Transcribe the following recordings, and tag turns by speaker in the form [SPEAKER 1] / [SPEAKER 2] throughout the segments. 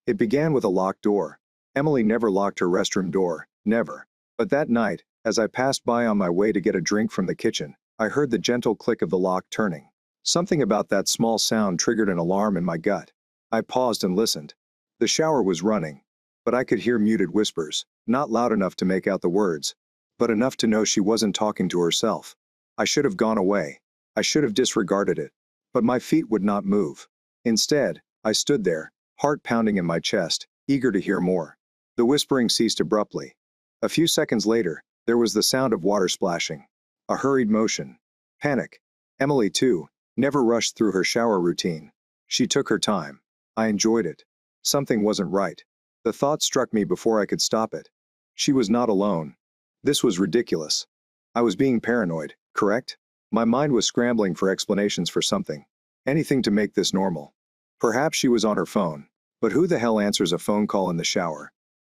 [SPEAKER 1] It began with a locked door. Emily never locked her restroom door, never. But that night, as I passed by on my way to get a drink from the kitchen, I heard the gentle click of the lock turning. Something about that small sound triggered an alarm in my gut. I paused and listened. The shower was running, but I could hear muted whispers, not loud enough to make out the words, but enough to know she wasn't talking to herself. I should have gone away. I should have disregarded it. But my feet would not move. Instead, I stood there, heart pounding in my chest, eager to hear more. The whispering ceased abruptly. A few seconds later, there was the sound of water splashing. A hurried motion. Panic. Emily, too, never rushed through her shower routine. She took her time. I enjoyed it. Something wasn't right. The thought struck me before I could stop it. She was not alone. This was ridiculous. I was being paranoid, correct? My mind was scrambling for explanations for something. Anything to make this normal. Perhaps she was on her phone. But who the hell answers a phone call in the shower?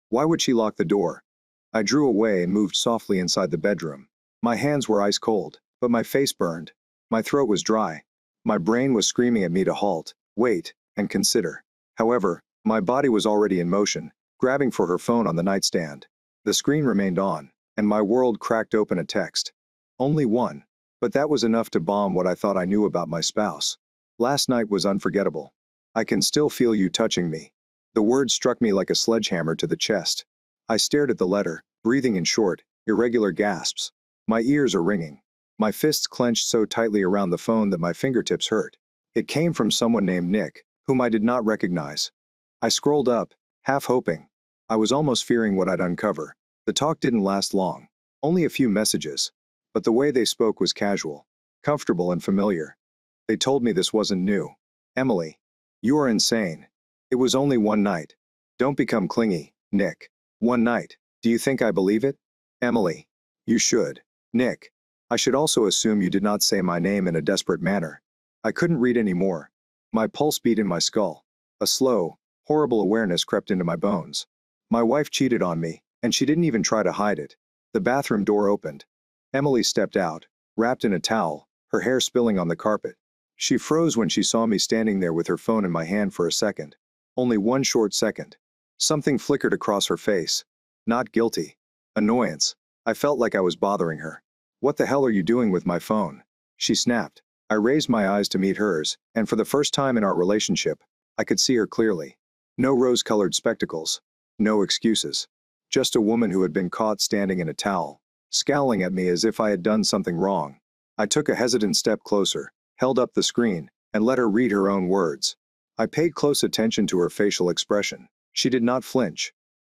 [SPEAKER 1] Why would she lock the door? I drew away and moved softly inside the bedroom. My hands were ice cold, but my face burned. My throat was dry. My brain was screaming at me to halt, wait, and consider. However, my body was already in motion, grabbing for her phone on the nightstand. The screen remained on, and my world cracked open a text. Only one. But that was enough to bomb what I thought I knew about my spouse. Last night was unforgettable. I can still feel you touching me. The word struck me like a sledgehammer to the chest. I stared at the letter, breathing in short, irregular gasps. My ears are ringing. My fists clenched so tightly around the phone that my fingertips hurt. It came from someone named Nick, whom I did not recognize. I scrolled up, half hoping. I was almost fearing what I'd uncover. The talk didn't last long. Only a few messages. But the way they spoke was casual, comfortable and familiar. They told me this wasn't new. Emily, you are insane. It was only one night. Don't become clingy, Nick. One night. Do you think I believe it? Emily, you should. Nick, I should also assume you did not say my name in a desperate manner. I couldn't read any more. My pulse beat in my skull. A slow, horrible awareness crept into my bones. My wife cheated on me, and she didn't even try to hide it. The bathroom door opened. Emily stepped out, wrapped in a towel, her hair spilling on the carpet. She froze when she saw me standing there with her phone in my hand for a second. Only one short second. Something flickered across her face. Not guilty. Annoyance. I felt like I was bothering her. What the hell are you doing with my phone? She snapped. I raised my eyes to meet hers, and for the first time in our relationship, I could see her clearly. No rose-colored spectacles. No excuses. Just a woman who had been caught standing in a towel, scowling at me as if I had done something wrong. I took a hesitant step closer, held up the screen, and let her read her own words. I paid close attention to her facial expression. She did not flinch,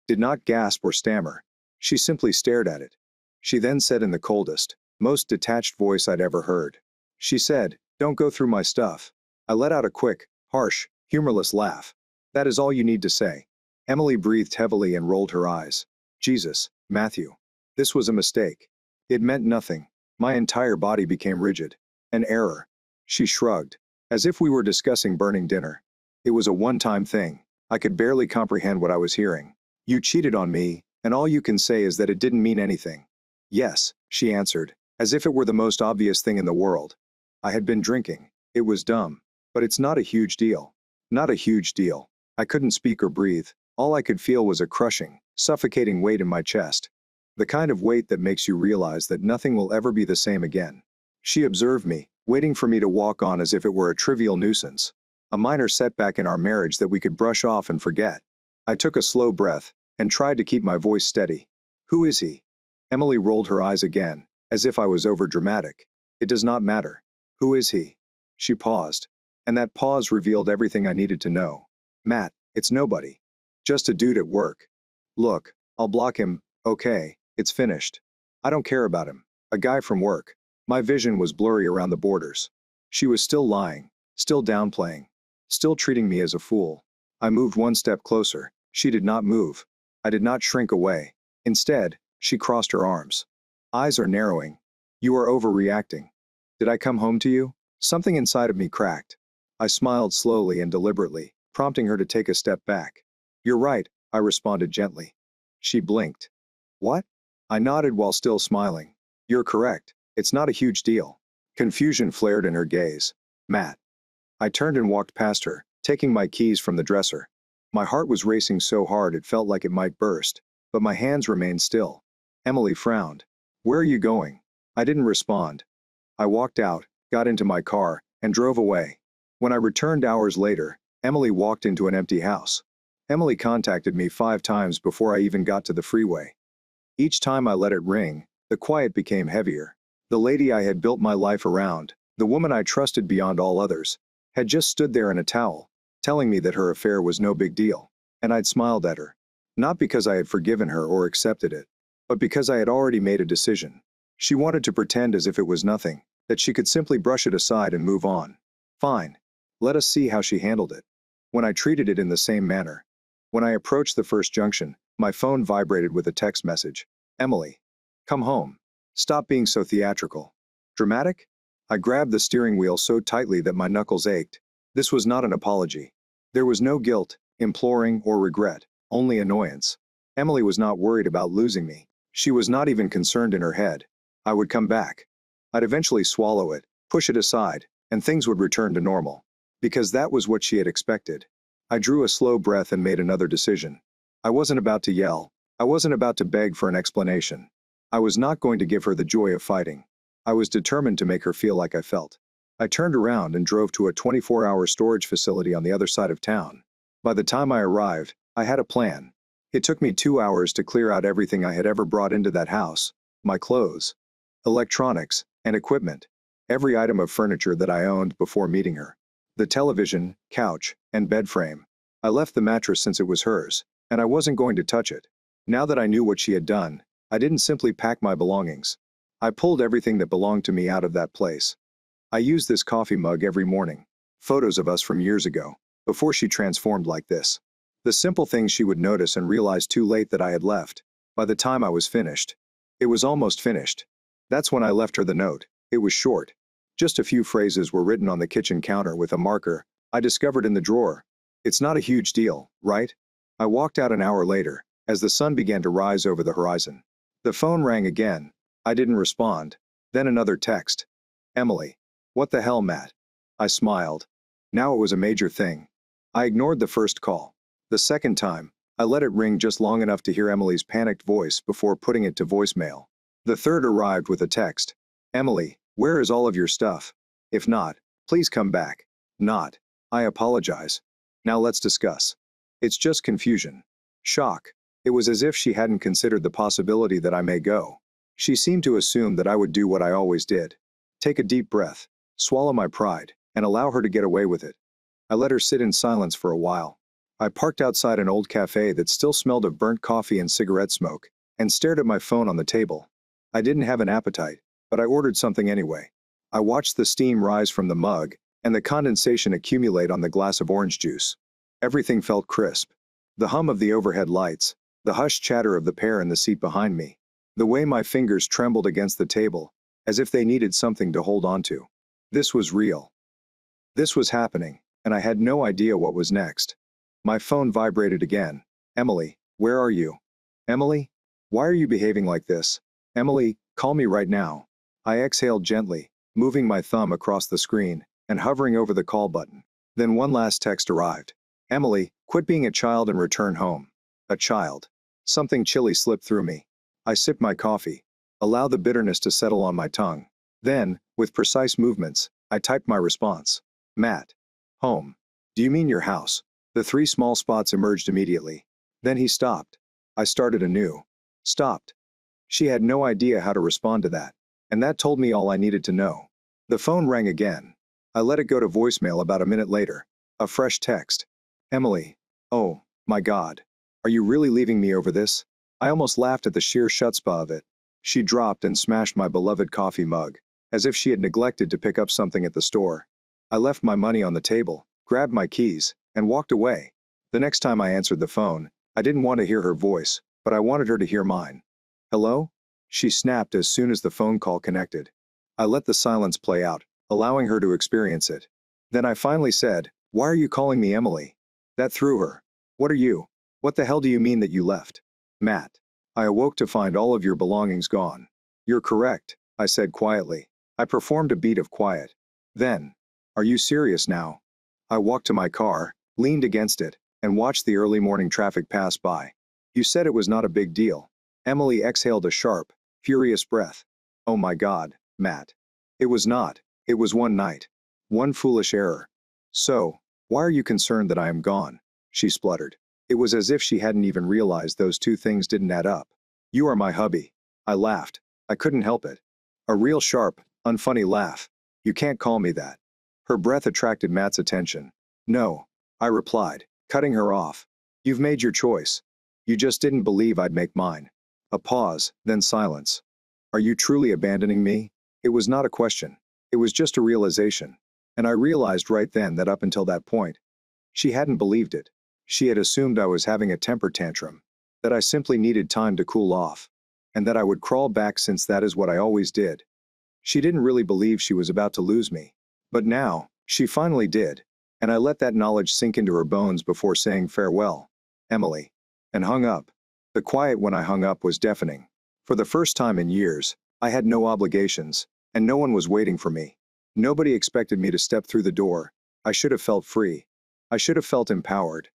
[SPEAKER 1] did not gasp or stammer. She simply stared at it. She then said in the coldest, most detached voice I'd ever heard. She said, "Don't go through my stuff." I let out a quick, harsh, humorless laugh. That is all you need to say. Emily breathed heavily and rolled her eyes. Jesus, Matthew. This was a mistake. It meant nothing. My entire body became rigid. An error. She shrugged, as if we were discussing burning dinner. It was a one-time thing. I could barely comprehend what I was hearing. You cheated on me, and all you can say is that it didn't mean anything. Yes, she answered, as if it were the most obvious thing in the world. I had been drinking. It was dumb. But it's not a huge deal. Not a huge deal. I couldn't speak or breathe. All I could feel was a crushing, suffocating weight in my chest. The kind of weight that makes you realize that nothing will ever be the same again. She observed me, waiting for me to walk on as if it were a trivial nuisance. A minor setback in our marriage that we could brush off and forget. I took a slow breath, and tried to keep my voice steady. Who is he? Emily rolled her eyes again, as if I was overdramatic. It does not matter. Who is he? She paused. And that pause revealed everything I needed to know. Matt, it's nobody. Just a dude at work. Look, I'll block him, okay, it's finished. I don't care about him. A guy from work. My vision was blurry around the borders. She was still lying, still downplaying, still treating me as a fool. I moved one step closer. She did not move. I did not shrink away. Instead, she crossed her arms. Eyes are narrowing. You are overreacting. Did I come home to you? Something inside of me cracked. I smiled slowly and deliberately, prompting her to take a step back. You're right, I responded gently. She blinked. What? I nodded while still smiling. You're correct. It's not a huge deal. Confusion flared in her gaze. Matt. I turned and walked past her, taking my keys from the dresser. My heart was racing so hard it felt like it might burst, but my hands remained still. Emily frowned. "Where are you going?" I didn't respond. I walked out, got into my car, and drove away. When I returned hours later, Emily walked into an empty house. Emily contacted me 5 times before I even got to the freeway. Each time I let it ring, the quiet became heavier. The lady I had built my life around, the woman I trusted beyond all others, had just stood there in a towel, telling me that her affair was no big deal, and I'd smiled at her. Not because I had forgiven her or accepted it, but because I had already made a decision. She wanted to pretend as if it was nothing, that she could simply brush it aside and move on. Fine. Let us see how she handled it. When I treated it in the same manner. When I approached the first junction, my phone vibrated with a text message. "Emily. Come home. Stop being so theatrical." Dramatic? I grabbed the steering wheel so tightly that my knuckles ached. This was not an apology. There was no guilt, imploring, or regret, only annoyance. Emily was not worried about losing me. She was not even concerned in her head. I would come back. I'd eventually swallow it, push it aside, and things would return to normal. Because that was what she had expected. I drew a slow breath and made another decision. I wasn't about to yell. I wasn't about to beg for an explanation. I was not going to give her the joy of fighting. I was determined to make her feel like I felt. I turned around and drove to a 24-hour storage facility on the other side of town. By the time I arrived, I had a plan. It took me 2 hours to clear out everything I had ever brought into that house: my clothes, electronics, and equipment. Every item of furniture that I owned before meeting her. The television, couch, and bed frame. I left the mattress since it was hers, and I wasn't going to touch it. Now that I knew what she had done, I didn't simply pack my belongings. I pulled everything that belonged to me out of that place. I used this coffee mug every morning. Photos of us from years ago, before she transformed like this. The simple things she would notice and realize too late that I had left. By the time I was finished. It was almost finished. That's when I left her the note. It was short. Just a few phrases were written on the kitchen counter with a marker I discovered in the drawer. "It's not a huge deal, right?" I walked out an hour later, as the sun began to rise over the horizon. The phone rang again. I didn't respond. Then another text. "Emily. What the hell, Matt?" I smiled. Now it was a major thing. I ignored the first call. The second time, I let it ring just long enough to hear Emily's panicked voice before putting it to voicemail. The third arrived with a text. "Emily, where is all of your stuff? If not, please come back." Not, "I apologize. Now let's discuss." It's just confusion. Shock. It was as if she hadn't considered the possibility that I may go. She seemed to assume that I would do what I always did. Take a deep breath, swallow my pride, and allow her to get away with it. I let her sit in silence for a while. I parked outside an old cafe that still smelled of burnt coffee and cigarette smoke, and stared at my phone on the table. I didn't have an appetite, but I ordered something anyway. I watched the steam rise from the mug, and the condensation accumulate on the glass of orange juice. Everything felt crisp. The hum of the overhead lights, the hushed chatter of the pair in the seat behind me, the way my fingers trembled against the table, as if they needed something to hold on to. This was real. This was happening, and I had no idea what was next. My phone vibrated again. "Emily, where are you? Emily? Why are you behaving like this? Emily, call me right now." I exhaled gently, moving my thumb across the screen, and hovering over the call button. Then one last text arrived. "Emily, quit being a child and return home." A child. Something chilly slipped through me. I sipped my coffee. Allowed the bitterness to settle on my tongue. Then, with precise movements, I typed my response. "Matt. Home. Do you mean your house?" The 3 small spots emerged immediately. Then he stopped. I started anew. Stopped. She had no idea how to respond to that. And that told me all I needed to know. The phone rang again. I let it go to voicemail about a minute later. A fresh text. "Emily. Oh, my God. Are you really leaving me over this?" I almost laughed at the sheer chutzpah of it. She dropped and smashed my beloved coffee mug, as if she had neglected to pick up something at the store. I left my money on the table, grabbed my keys, and walked away. The next time I answered the phone, I didn't want to hear her voice, but I wanted her to hear mine. "Hello?" She snapped as soon as the phone call connected. I let the silence play out, allowing her to experience it. Then I finally said, "Why are you calling me Emily?" That threw her. "What are you? What the hell do you mean that you left?" "Matt. I awoke to find all of your belongings gone." "You're correct," I said quietly. I performed a beat of quiet. Then, "Are you serious now?" I walked to my car, leaned against it, and watched the early morning traffic pass by. You said it was not a big deal. Emily exhaled a sharp, furious breath. Oh my God, Matt. It was not. It was one night. One foolish error. So, why are you concerned that I am gone? She spluttered. It was as if she hadn't even realized those two things didn't add up. You are my hubby. I laughed. I couldn't help it. A real sharp, unfunny laugh. You can't call me that. Her breath attracted Matt's attention. No, I replied, cutting her off. You've made your choice. You just didn't believe I'd make mine. A pause, then silence. Are you truly abandoning me? It was not a question. It was just a realization. And I realized right then that up until that point, she hadn't believed it. She had assumed I was having a temper tantrum, that I simply needed time to cool off, and that I would crawl back since that is what I always did. She didn't really believe she was about to lose me. But now, she finally did, and I let that knowledge sink into her bones before saying farewell, Emily, and hung up. The quiet when I hung up was deafening. For the first time in years, I had no obligations, and no one was waiting for me. Nobody expected me to step through the door. I should have felt free. I should have felt empowered.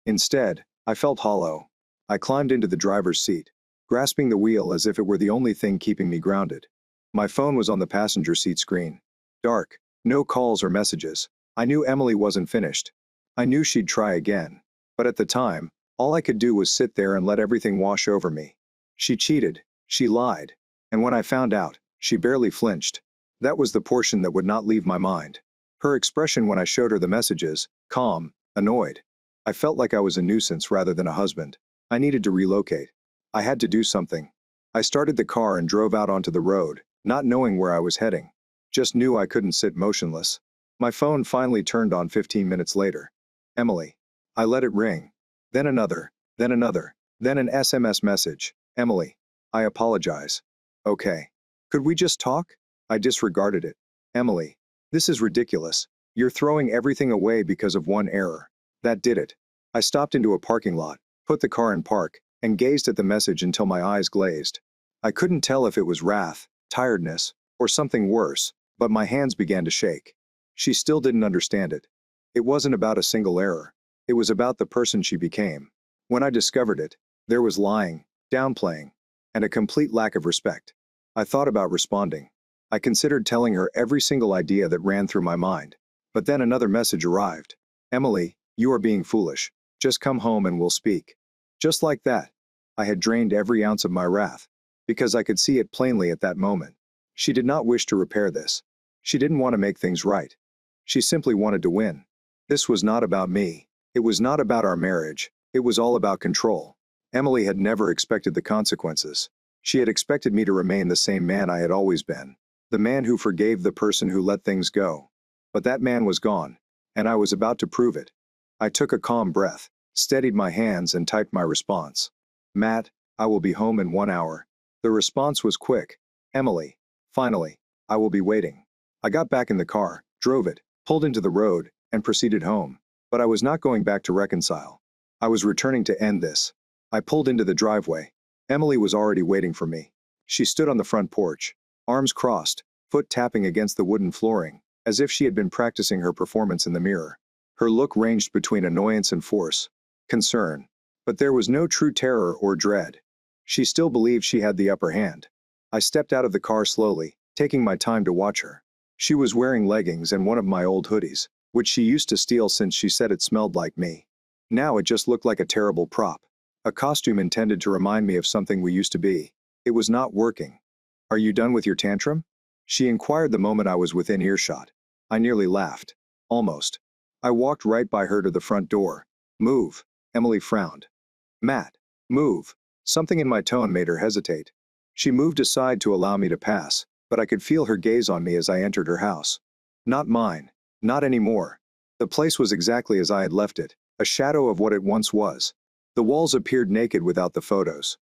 [SPEAKER 1] Instead, I felt hollow. I climbed into the driver's seat, grasping the wheel as if it were the only thing keeping me grounded. My phone was on the passenger seat screen. Dark, no calls or messages. I knew Emily wasn't finished. I knew she'd try again. But at the time, all I could do was sit there and let everything wash over me. She cheated. She lied. And when I found out, she barely flinched. That was the portion that would not leave my mind. Her expression when I showed her the messages, calm, annoyed. I felt like I was a nuisance rather than a husband. I needed to relocate. I had to do something. I started the car and drove out onto the road, not knowing where I was heading. Just knew I couldn't sit motionless. My phone finally turned on 15 minutes later. Emily. I let it ring. Then another, then another, then an SMS message. Emily. I apologize. Okay. Could we just talk? I disregarded it. Emily. This is ridiculous. You're throwing everything away because of one error. That did it. I stopped into a parking lot, put the car in park, and gazed at the message until my eyes glazed. I couldn't tell if it was wrath, tiredness, or something worse, but my hands began to shake. She still didn't understand it. It wasn't about a single error. It was about the person she became. When I discovered it, there was lying, downplaying, and a complete lack of respect. I thought about responding. I considered telling her every single idea that ran through my mind. But then another message arrived. Emily, you are being foolish. Just come home and we'll speak. Just like that. I had drained every ounce of my wrath, because I could see it plainly at that moment. She did not wish to repair this. She didn't want to make things right. She simply wanted to win. This was not about me. It was not about our marriage. It was all about control. Emily had never expected the consequences. She had expected me to remain the same man I had always been. The man who forgave the person who let things go. But that man was gone, and I was about to prove it. I took a calm breath, steadied my hands and typed my response. Matt, I will be home in 1 hour. The response was quick. Emily. Finally. I will be waiting. I got back in the car, drove it, pulled into the road, and proceeded home. But I was not going back to reconcile. I was returning to end this. I pulled into the driveway. Emily was already waiting for me. She stood on the front porch, arms crossed, foot tapping against the wooden flooring, as if she had been practicing her performance in the mirror. Her look ranged between annoyance and force, concern. But there was no true terror or dread. She still believed she had the upper hand. I stepped out of the car slowly, taking my time to watch her. She was wearing leggings and one of my old hoodies, which she used to steal since she said it smelled like me. Now it just looked like a terrible prop. A costume intended to remind me of something we used to be. It was not working. Are you done with your tantrum? She inquired the moment I was within earshot. I nearly laughed. Almost. I walked right by her to the front door. Move. Emily frowned. Matt. Move. Something in my tone made her hesitate. She moved aside to allow me to pass, but I could feel her gaze on me as I entered her house. Not mine. Not anymore. The place was exactly as I had left it, a shadow of what it once was. The walls appeared naked without the photos.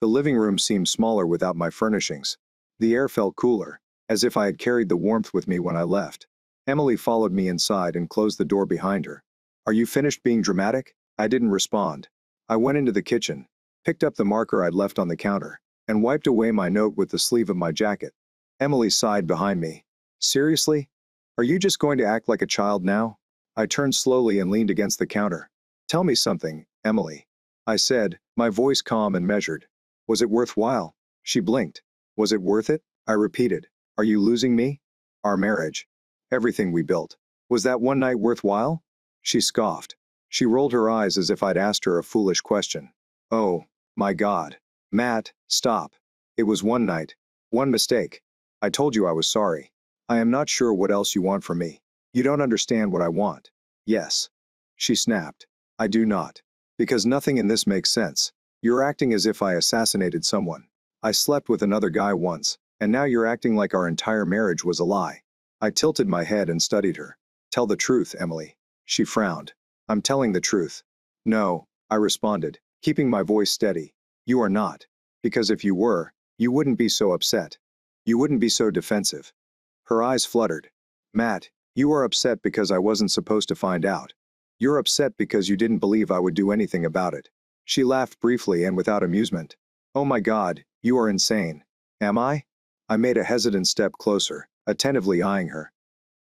[SPEAKER 1] The living room seemed smaller without my furnishings. The air felt cooler, as if I had carried the warmth with me when I left. Emily followed me inside and closed the door behind her. Are you finished being dramatic? I didn't respond. I went into the kitchen, picked up the marker I'd left on the counter, and wiped away my note with the sleeve of my jacket. Emily sighed behind me. Seriously? Are you just going to act like a child now? I turned slowly and leaned against the counter. Tell me something, Emily. I said, my voice calm and measured. Was it worthwhile? She blinked. Was it worth it? I repeated. Are you losing me? Our marriage. Everything we built. Was that one night worthwhile? She scoffed. She rolled her eyes as if I'd asked her a foolish question. Oh, my God. Matt, stop. It was one night. One mistake. I told you I was sorry. I am not sure what else you want from me. You don't understand what I want. Yes. She snapped. I do not. Because nothing in this makes sense. You're acting as if I assassinated someone. I slept with another guy once, and now you're acting like our entire marriage was a lie. I tilted my head and studied her. Tell the truth, Emily. She frowned. I'm telling the truth. No, I responded, keeping my voice steady. You are not. Because if you were, you wouldn't be so upset. You wouldn't be so defensive. Her eyes fluttered. Matt, you are upset because I wasn't supposed to find out. You're upset because you didn't believe I would do anything about it. She laughed briefly and without amusement. Oh my God, you are insane. Am I? I made a hesitant step closer, attentively eyeing her.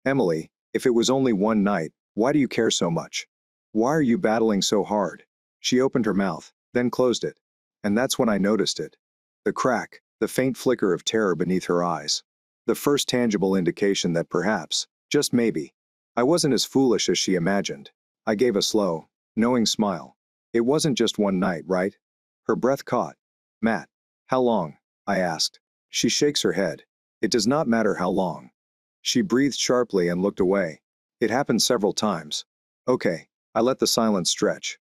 [SPEAKER 1] Emily, if it was only one night, why do you care so much? Why are you battling so hard? She opened her mouth, then closed it. And that's when I noticed it. The crack, the faint flicker of terror beneath her eyes. The first tangible indication that perhaps, just maybe, I wasn't as foolish as she imagined. I gave a slow, knowing smile. It wasn't just one night, right? Her breath caught. Matt, how long? I asked. She shakes her head. It does not matter how long. She breathed sharply and looked away. It happened several times. Okay, I let the silence stretch.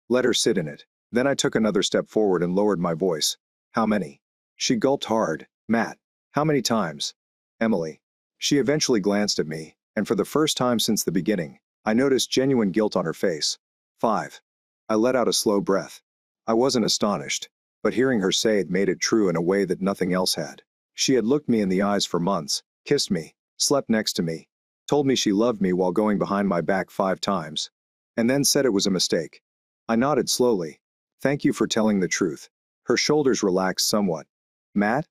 [SPEAKER 1] Let her sit in it. Then I took another step forward and lowered my voice. How many? She gulped hard. Matt, how many times? Emily. She eventually glanced at me, and for the first time since the beginning, I noticed genuine guilt on her face. 5. I let out a slow breath. I wasn't astonished, but hearing her say it made it true in a way that nothing else had. She had looked me in the eyes for months, kissed me, slept next to me, told me she loved me while going behind my back 5 times, and then said it was a mistake. I nodded slowly. Thank you for telling the truth. Her shoulders relaxed somewhat. Matt?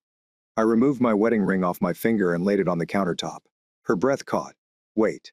[SPEAKER 1] I removed my wedding ring off my finger and laid it on the countertop. Her breath caught. Wait.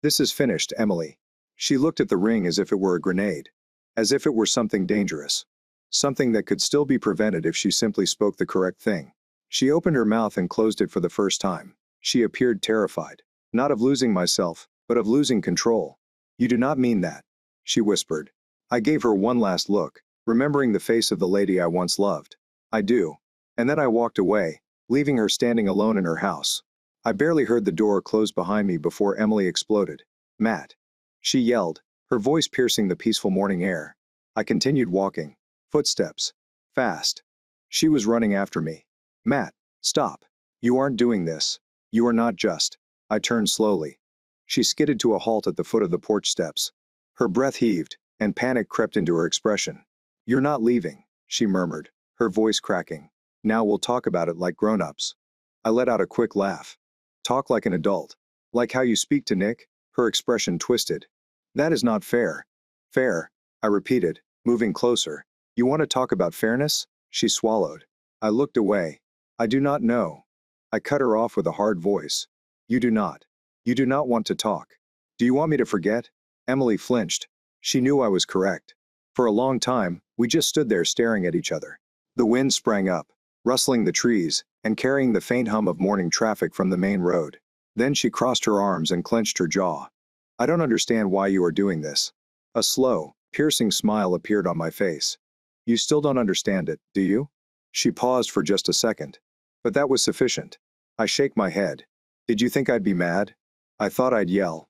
[SPEAKER 1] This is finished, Emily. She looked at the ring as if it were a grenade. As if it were something dangerous. Something that could still be prevented if she simply spoke the correct thing. She opened her mouth and closed it for the first time. She appeared terrified. Not of losing myself, but of losing control. You do not mean that, she whispered. I gave her one last look, remembering the face of the lady I once loved. I do. And then I walked away, leaving her standing alone in her house. I barely heard the door close behind me before Emily exploded. Matt. She yelled, her voice piercing the peaceful morning air. I continued walking. Footsteps. Fast. She was running after me. Matt, stop. You aren't doing this. You are not just. I turned slowly. She skidded to a halt at the foot of the porch steps. Her breath heaved, and panic crept into her expression. You're not leaving, she murmured, her voice cracking. Now we'll talk about it like grown-ups. I let out a quick laugh. Talk like an adult. Like how you speak to Nick? Her expression twisted. That is not fair. Fair, I repeated, moving closer. You want to talk about fairness? She swallowed. I looked away. I do not know. I cut her off with a hard voice. You do not. You do not want to talk. Do you want me to forget? Emily flinched. She knew I was correct. For a long time, we just stood there staring at each other. The wind sprang up, rustling the trees, and carrying the faint hum of morning traffic from the main road. Then she crossed her arms and clenched her jaw. I don't understand why you are doing this. A slow, piercing smile appeared on my face. You still don't understand it, do you? She paused for just a second. But that was sufficient. I shake my head. Did you think I'd be mad? I thought I'd yell.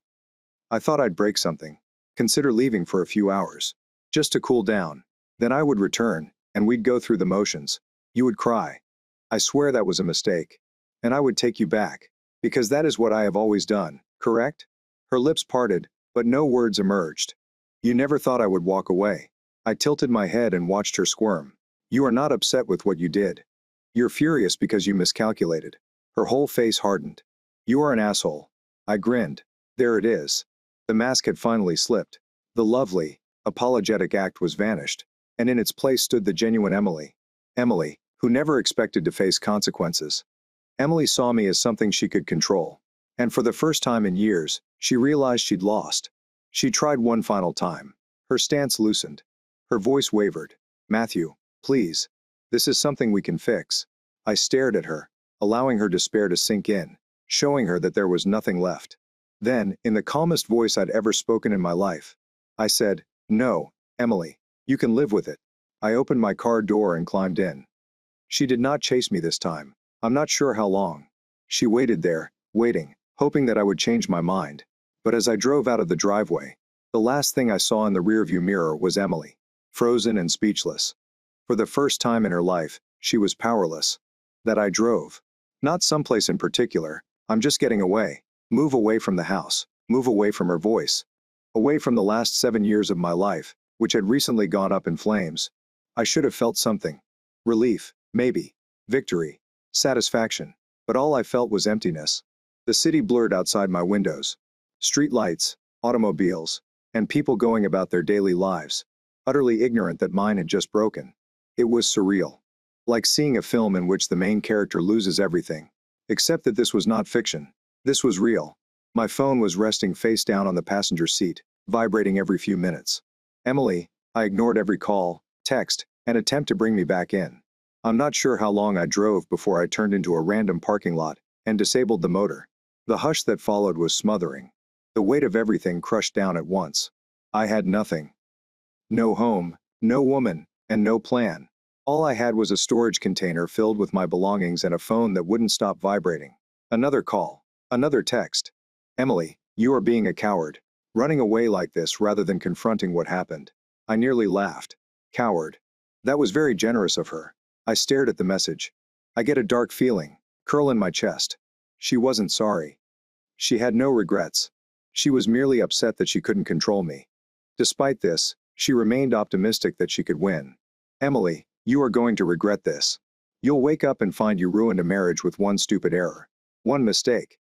[SPEAKER 1] I thought I'd break something. Consider leaving for a few hours. Just to cool down. Then I would return, and we'd go through the motions. You would cry. I swear that was a mistake. And I would take you back. Because that is what I have always done, correct? Her lips parted, but no words emerged. You never thought I would walk away. I tilted my head and watched her squirm. You are not upset with what you did. You're furious because you miscalculated. Her whole face hardened. You are an asshole. I grinned. There it is. The mask had finally slipped. The lovely, apologetic act was vanished, and in its place stood the genuine Emily. Emily, who never expected to face consequences. Emily saw me as something she could control. And for the first time in years, she realized she'd lost. She tried one final time. Her stance loosened. Her voice wavered. Matthew, please. This is something we can fix. I stared at her, allowing her despair to sink in, showing her that there was nothing left. Then, in the calmest voice I'd ever spoken in my life, I said, no, Emily, you can live with it. I opened my car door and climbed in. She did not chase me this time. I'm not sure how long. She waited there, waiting, hoping that I would change my mind. But as I drove out of the driveway, the last thing I saw in the rearview mirror was Emily, frozen and speechless. For the first time in her life, she was powerless. That I drove. Not someplace in particular, I'm just getting away. Move away from the house, move away from her voice. Away from the last 7 years of my life, which had recently gone up in flames. I should have felt something. Relief, maybe. Victory. Satisfaction. But all I felt was emptiness. The city blurred outside my windows. Street lights, automobiles, and people going about their daily lives, utterly ignorant that mine had just broken. It was surreal. Like seeing a film in which the main character loses everything. Except that this was not fiction. This was real. My phone was resting face down on the passenger seat, vibrating every few minutes. Emily, I ignored every call, text, and attempt to bring me back in. I'm not sure how long I drove before I turned into a random parking lot and disabled the motor. The hush that followed was smothering. The weight of everything crushed down at once. I had nothing. No home, no woman, and no plan. All I had was a storage container filled with my belongings and a phone that wouldn't stop vibrating. Another call. Another text. Emily, you are being a coward. Running away like this rather than confronting what happened. I nearly laughed. Coward. That was very generous of her. I stared at the message. I get a dark feeling, curl in my chest. She wasn't sorry. She had no regrets. She was merely upset that she couldn't control me. Despite this, she remained optimistic that she could win. Emily, you are going to regret this. You'll wake up and find you ruined a marriage with one stupid error. One mistake.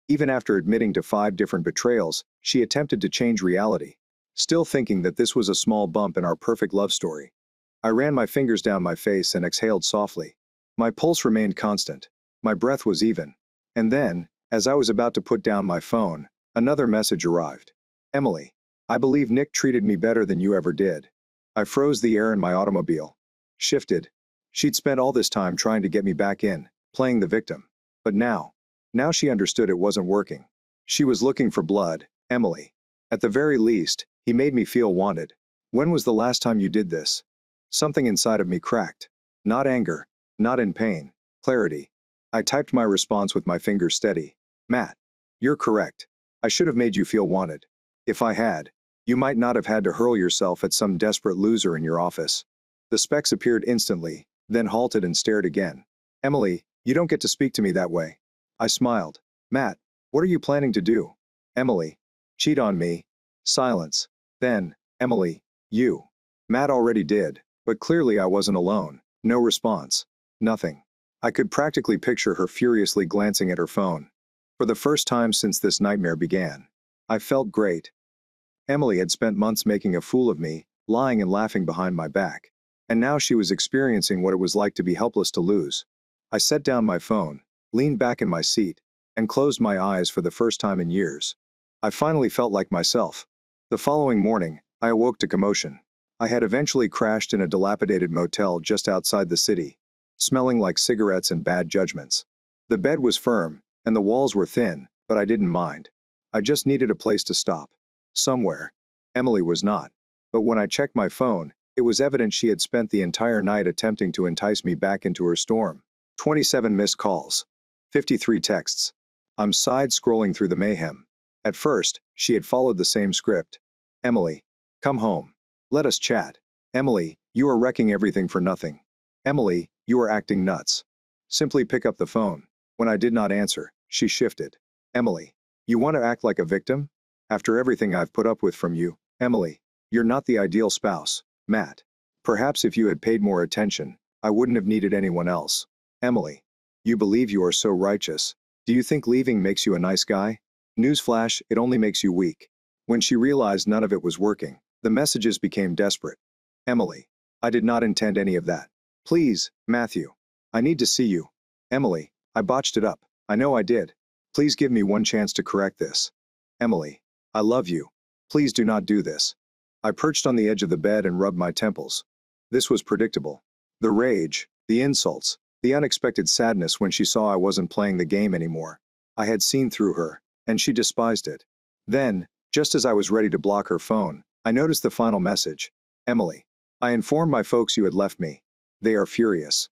[SPEAKER 1] Even after admitting to 5 different betrayals, she attempted to change reality, still thinking that this was a small bump in our perfect love story. I ran my fingers down my face and exhaled softly. My pulse remained constant. My breath was even. And then, as I was about to put down my phone, another message arrived. Emily, I believe Nick treated me better than you ever did. I froze the air in my automobile. Shifted. She'd spent all this time trying to get me back in, playing the victim. But now she understood it wasn't working. She was looking for blood, Emily. At the very least, he made me feel wanted. When was the last time you did this? Something inside of me cracked. Not anger, not in pain, clarity. I typed my response with my fingers steady. Matt, you're correct. I should have made you feel wanted. If I had, you might not have had to hurl yourself at some desperate loser in your office. The specs appeared instantly, then halted and stared again. Emily, you don't get to speak to me that way. I smiled. Matt, what are you planning to do? Emily, cheat on me. Silence. Then, Emily, you. Matt already did, but clearly I wasn't alone. No response. Nothing. I could practically picture her furiously glancing at her phone. For the first time since this nightmare began. I felt great. Emily had spent months making a fool of me, lying and laughing behind my back. And now she was experiencing what it was like to be helpless to lose. I set down my phone, leaned back in my seat, and closed my eyes for the first time in years. I finally felt like myself. The following morning, I awoke to commotion. I had eventually crashed in a dilapidated motel just outside the city, smelling like cigarettes and bad judgments. The bed was firm, and the walls were thin, but I didn't mind. I just needed a place to stop. Somewhere. Emily was not. But when I checked my phone, it was evident she had spent the entire night attempting to entice me back into her storm. 27 missed calls. 53 texts. I'm side-scrolling through the mayhem. At first, she had followed the same script. Emily, come home. Let us chat. Emily, you are wrecking everything for nothing. Emily, you are acting nuts. Simply pick up the phone. When I did not answer, she shifted. Emily, you want to act like a victim? After everything I've put up with from you, Emily, you're not the ideal spouse. Matt, perhaps if you had paid more attention, I wouldn't have needed anyone else. Emily, you believe you are so righteous. Do you think leaving makes you a nice guy? Newsflash, it only makes you weak. When she realized none of it was working, the messages became desperate. Emily, I did not intend any of that. Please, Matthew. I need to see you. Emily, I botched it up. I know I did. Please give me one chance to correct this. Emily, I love you. Please do not do this. I perched on the edge of the bed and rubbed my temples. This was predictable. The rage, the insults, the unexpected sadness when she saw I wasn't playing the game anymore. I had seen through her, and she despised it. Then, just as I was ready to block her phone, I noticed the final message. Emily, I informed my folks you had left me. They are furious.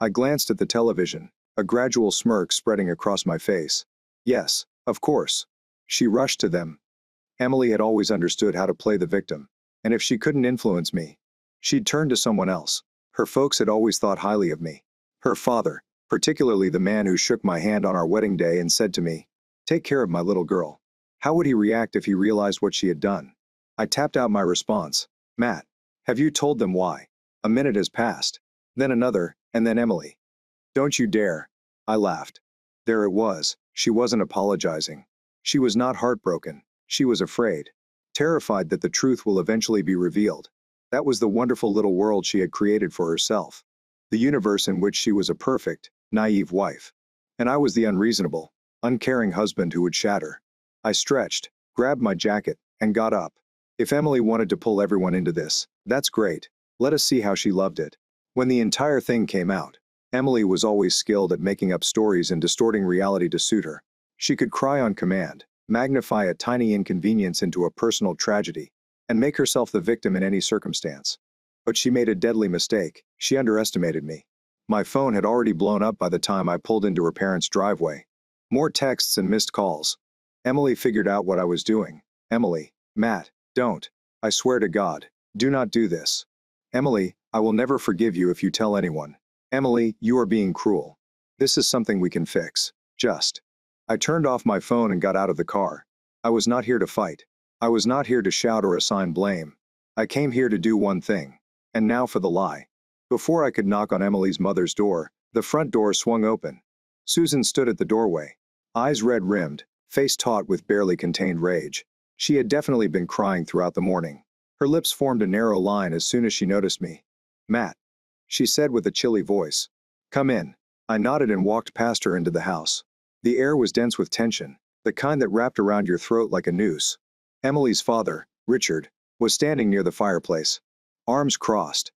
[SPEAKER 1] I glanced at the television, a gradual smirk spreading across my face. Yes, of course. She rushed to them. Emily had always understood how to play the victim, and if she couldn't influence me, she'd turn to someone else. Her folks had always thought highly of me. Her father, particularly the man who shook my hand on our wedding day and said to me, "Take care of my little girl." How would he react if he realized what she had done? I tapped out my response. Matt, have you told them why? A minute has passed. Then another, and then Emily. Don't you dare. I laughed. There it was. She wasn't apologizing. She was not heartbroken. She was afraid. Terrified that the truth will eventually be revealed. That was the wonderful little world she had created for herself. The universe in which she was a perfect, naive wife. And I was the unreasonable, uncaring husband who would shatter. I stretched, grabbed my jacket, and got up. If Emily wanted to pull everyone into this, that's great. Let us see how she loved it. When the entire thing came out, Emily was always skilled at making up stories and distorting reality to suit her. She could cry on command, magnify a tiny inconvenience into a personal tragedy, and make herself the victim in any circumstance. But she made a deadly mistake. She underestimated me. My phone had already blown up by the time I pulled into her parents' driveway. More texts and missed calls. Emily figured out what I was doing. Emily, Matt, don't. I swear to God, do not do this. Emily, I will never forgive you if you tell anyone. Emily, you are being cruel. This is something we can fix. Just. I turned off my phone and got out of the car. I was not here to fight. I was not here to shout or assign blame. I came here to do one thing. And now for the lie. Before I could knock on Emily's mother's door, the front door swung open. Susan stood at the doorway. Eyes red-rimmed, face taut with barely contained rage. She had definitely been crying throughout the morning. Her lips formed a narrow line as soon as she noticed me. Matt, she said with a chilly voice. Come in. I nodded and walked past her into the house. The air was dense with tension, the kind that wrapped around your throat like a noose. Emily's father, Richard, was standing near the fireplace, arms crossed.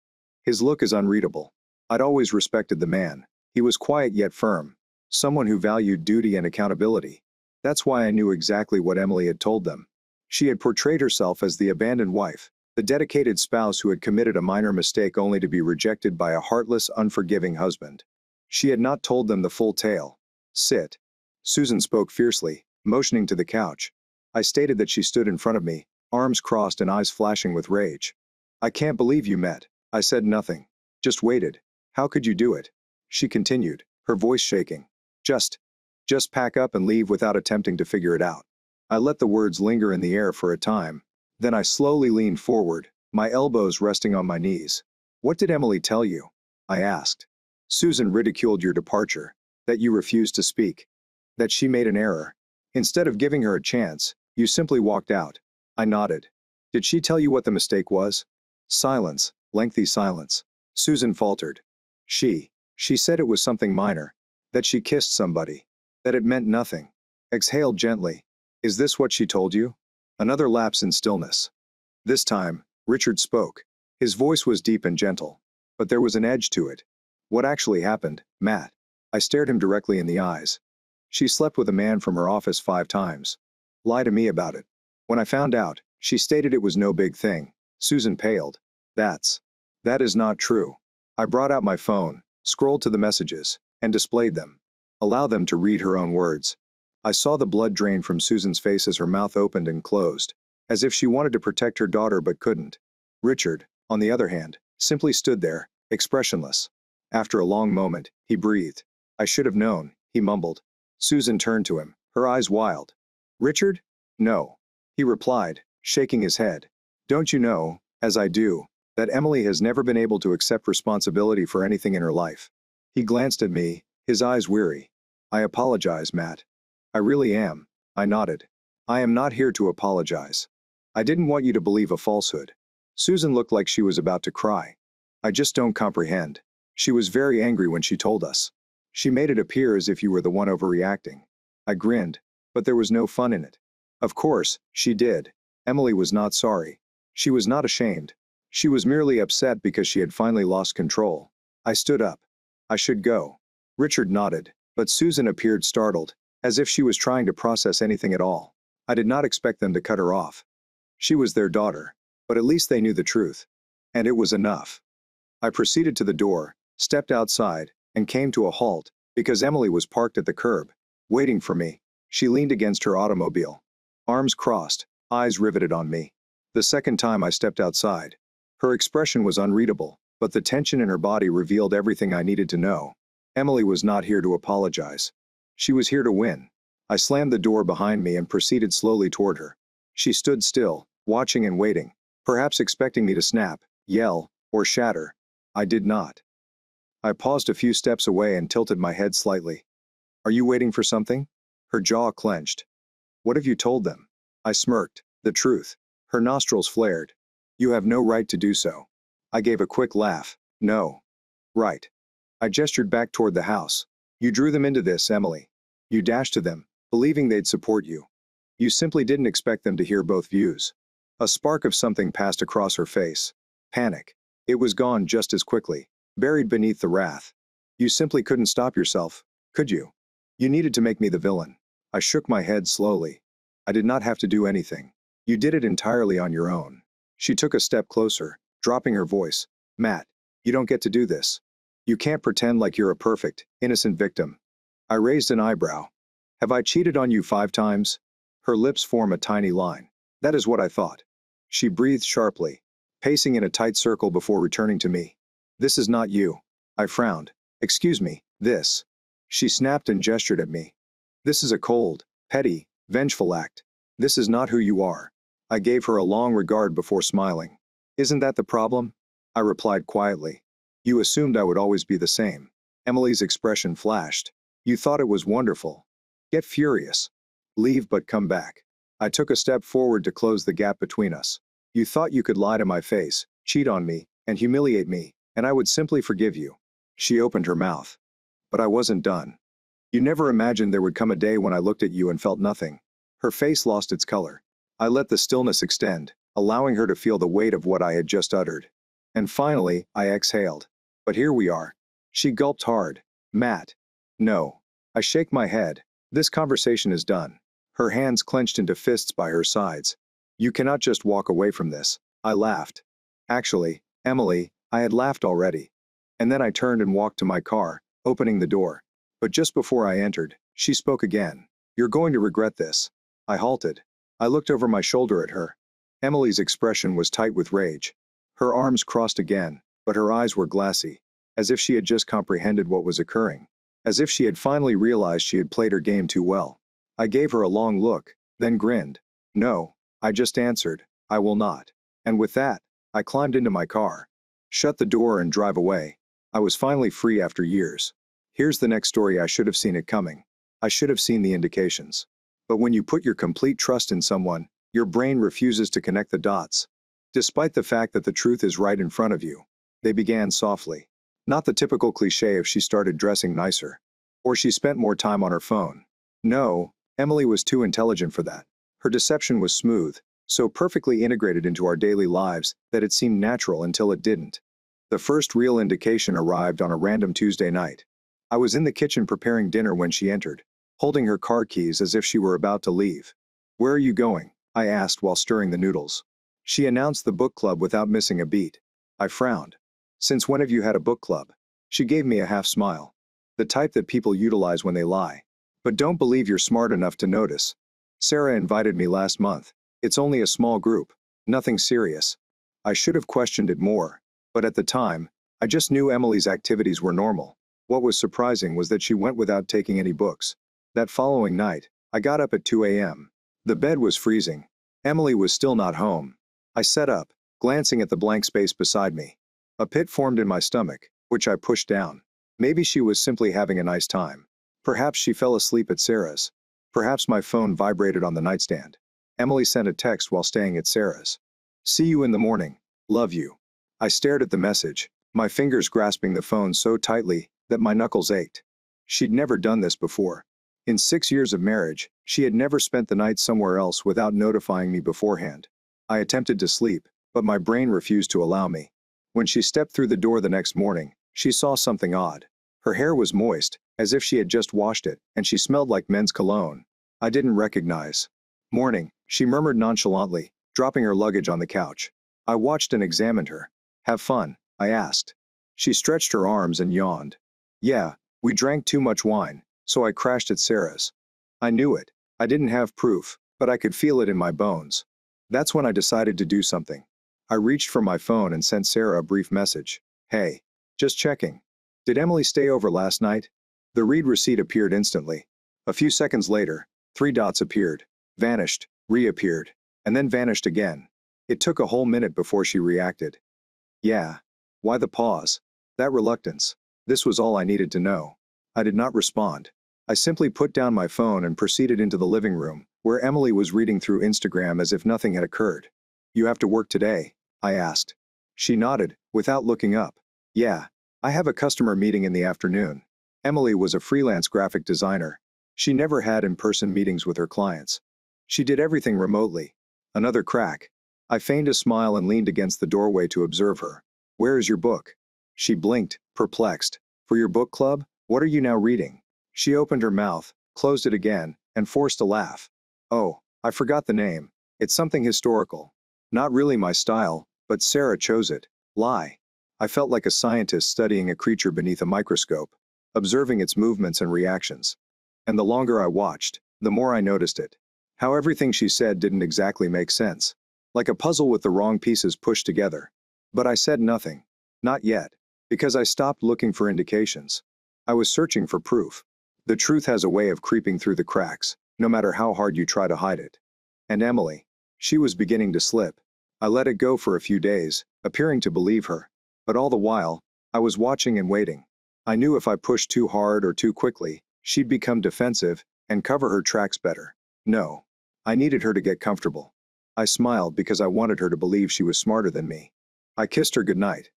[SPEAKER 1] His look is unreadable. I'd always respected the man. He was quiet yet firm, someone who valued duty and accountability. That's why I knew exactly what Emily had told them. She had portrayed herself as the abandoned wife, the dedicated spouse who had committed a minor mistake only to be rejected by a heartless, unforgiving husband. She had not told them the full tale. Sit. Susan spoke fiercely, motioning to the couch. I stated that she stood in front of me, arms crossed and eyes flashing with rage. I can't believe you met. I said nothing. Just waited. How could you do it? She continued, her voice shaking. Just pack up and leave without attempting to figure it out. I let the words linger in the air for a time. Then I slowly leaned forward, my elbows resting on my knees. What did Emily tell you? I asked. Susan ridiculed your departure, that you refused to speak, that she made an error. Instead of giving her a chance, you simply walked out. I nodded. Did she tell you what the mistake was? Silence, lengthy silence. Susan faltered. She said it was something minor, that she kissed somebody, that it meant nothing. Exhaled gently. Is this what she told you? Another lapse in stillness. This time, Richard spoke. His voice was deep and gentle, but there was an edge to it. What actually happened, Matt? I stared him directly in the eyes. She slept with a man from her office 5 times. Lie to me about it. When I found out, she stated it was no big thing. Susan paled. That is not true. I brought out my phone, scrolled to the messages, and displayed them. Allow them to read her own words. I saw the blood drain from Susan's face as her mouth opened and closed, as if she wanted to protect her daughter but couldn't. Richard, on the other hand, simply stood there, expressionless. After a long moment, he breathed. I should have known, he mumbled. Susan turned to him, her eyes wild. Richard? No. He replied, shaking his head. Don't you know, as I do, that Emily has never been able to accept responsibility for anything in her life? He glanced at me, his eyes weary. I apologize, Matt. I really am. I nodded. I am not here to apologize. I didn't want you to believe a falsehood. Susan looked like she was about to cry. I just don't comprehend. She was very angry when she told us. She made it appear as if you were the one overreacting. I grinned, but there was no fun in it. Of course, she did. Emily was not sorry. She was not ashamed. She was merely upset because she had finally lost control. I stood up. I should go. Richard nodded, but Susan appeared startled, as if she was trying to process anything at all. I did not expect them to cut her off. She was their daughter, but at least they knew the truth. And it was enough. I proceeded to the door, stepped outside, and came to a halt, because Emily was parked at the curb, waiting for me. She leaned against her automobile, arms crossed, eyes riveted on me. The second time I stepped outside, her expression was unreadable, but the tension in her body revealed everything I needed to know. Emily was not here to apologize. She was here to win. I slammed the door behind me and proceeded slowly toward her. She stood still, watching and waiting, perhaps expecting me to snap, yell, or shatter. I did not. I paused a few steps away and tilted my head slightly. Are you waiting for something? Her jaw clenched. What have you told them? I smirked. The truth. Her nostrils flared. You have no right to do so. I gave a quick laugh. No. Right. I gestured back toward the house. You drew them into this, Emily. You dashed to them, believing they'd support you. You simply didn't expect them to hear both views. A spark of something passed across her face. Panic. It was gone just as quickly, buried beneath the wrath. You simply couldn't stop yourself, could you? You needed to make me the villain. I shook my head slowly. I did not have to do anything. You did it entirely on your own. She took a step closer, dropping her voice. Matt, you don't get to do this. You can't pretend like you're a perfect, innocent victim. I raised an eyebrow. Have I cheated on you 5 times? Her lips form a tiny line. That is what I thought. She breathed sharply, pacing in a tight circle before returning to me. This is not you. I frowned. Excuse me, this. She snapped and gestured at me. This is a cold, petty, vengeful act. This is not who you are. I gave her a long regard before smiling. Isn't that the problem? I replied quietly. You assumed I would always be the same. Emily's expression flashed. You thought it was wonderful. Get furious. Leave but come back. I took a step forward to close the gap between us. You thought you could lie to my face, cheat on me, and humiliate me, and I would simply forgive you. She opened her mouth. But I wasn't done. You never imagined there would come a day when I looked at you and felt nothing. Her face lost its color. I let the stillness extend, allowing her to feel the weight of what I had just uttered. And finally, I exhaled. But here we are. She gulped hard. Matt. No. I shake my head. This conversation is done. Her hands clenched into fists by her sides. You cannot just walk away from this. I laughed. Actually, Emily, I had laughed already. And then I turned and walked to my car, opening the door. But just before I entered, she spoke again. You're going to regret this. I halted. I looked over my shoulder at her. Emily's expression was tight with rage. Her arms crossed again, but her eyes were glassy, as if she had just comprehended what was occurring, as if she had finally realized she had played her game too well. I gave her a long look, then grinned. No, I just answered, I will not. And with that, I climbed into my car, shut the door and drive away. I was finally free after years. Here's the next story. I should have seen it coming. I should have seen the indications. But when you put your complete trust in someone, your brain refuses to connect the dots. Despite the fact that the truth is right in front of you. They began softly. Not the typical cliché of she started dressing nicer. Or she spent more time on her phone. No, Emily was too intelligent for that. Her deception was smooth, so perfectly integrated into our daily lives that it seemed natural until it didn't. The first real indication arrived on a random Tuesday night. I was in the kitchen preparing dinner when she entered, holding her car keys as if she were about to leave. Where are you going? I asked while stirring the noodles. She announced the book club without missing a beat. I frowned. Since when have you had a book club? She gave me a half smile. The type that people utilize when they lie. But don't believe you're smart enough to notice. Sarah invited me last month. It's only a small group. Nothing serious. I should have questioned it more. But at the time, I just knew Emily's activities were normal. What was surprising was that she went without taking any books. That following night, I got up at 2 a.m. The bed was freezing. Emily was still not home. I sat up, glancing at the blank space beside me. A pit formed in my stomach, which I pushed down. Maybe she was simply having a nice time. Perhaps she fell asleep at Sarah's. Perhaps my phone vibrated on the nightstand. Emily sent a text while staying at Sarah's. See you in the morning. Love you. I stared at the message, my fingers grasping the phone so tightly that my knuckles ached. She'd never done this before. In 6 years of marriage, she had never spent the night somewhere else without notifying me beforehand. I attempted to sleep, but my brain refused to allow me. When she stepped through the door the next morning, she saw something odd. Her hair was moist, as if she had just washed it, and she smelled like men's cologne. I didn't recognize. Morning, she murmured nonchalantly, dropping her luggage on the couch. I watched and examined her. Have fun? I asked. She stretched her arms and yawned. Yeah, we drank too much wine, so I crashed at Sarah's. I knew it. I didn't have proof, but I could feel it in my bones. That's when I decided to do something. I reached for my phone and sent Sarah a brief message. Hey, just checking. Did Emily stay over last night? The read receipt appeared instantly. A few seconds later, 3 dots appeared, vanished, reappeared, and then vanished again. It took a whole minute before she reacted. Yeah. Why the pause? That reluctance. This was all I needed to know. I did not respond. I simply put down my phone and proceeded into the living room, where Emily was reading through Instagram as if nothing had occurred. You have to work today? I asked. She nodded, without looking up. Yeah. I have a customer meeting in the afternoon. Emily was a freelance graphic designer. She never had in-person meetings with her clients. She did everything remotely. Another crack. I feigned a smile and leaned against the doorway to observe her. Where is your book? She blinked, perplexed. For your book club? What are you now reading? She opened her mouth, closed it again, and forced a laugh. Oh, I forgot the name. It's something historical. Not really my style, but Sarah chose it. Lie. I felt like a scientist studying a creature beneath a microscope, observing its movements and reactions. And the longer I watched, the more I noticed it. How everything she said didn't exactly make sense. Like a puzzle with the wrong pieces pushed together. But I said nothing. Not yet. Because I stopped looking for indications. I was searching for proof. The truth has a way of creeping through the cracks, no matter how hard you try to hide it. And Emily. She was beginning to slip. I let it go for a few days, appearing to believe her. But all the while, I was watching and waiting. I knew if I pushed too hard or too quickly, she'd become defensive and cover her tracks better. No. I needed her to get comfortable. I smiled because I wanted her to believe she was smarter than me. I kissed her goodnight.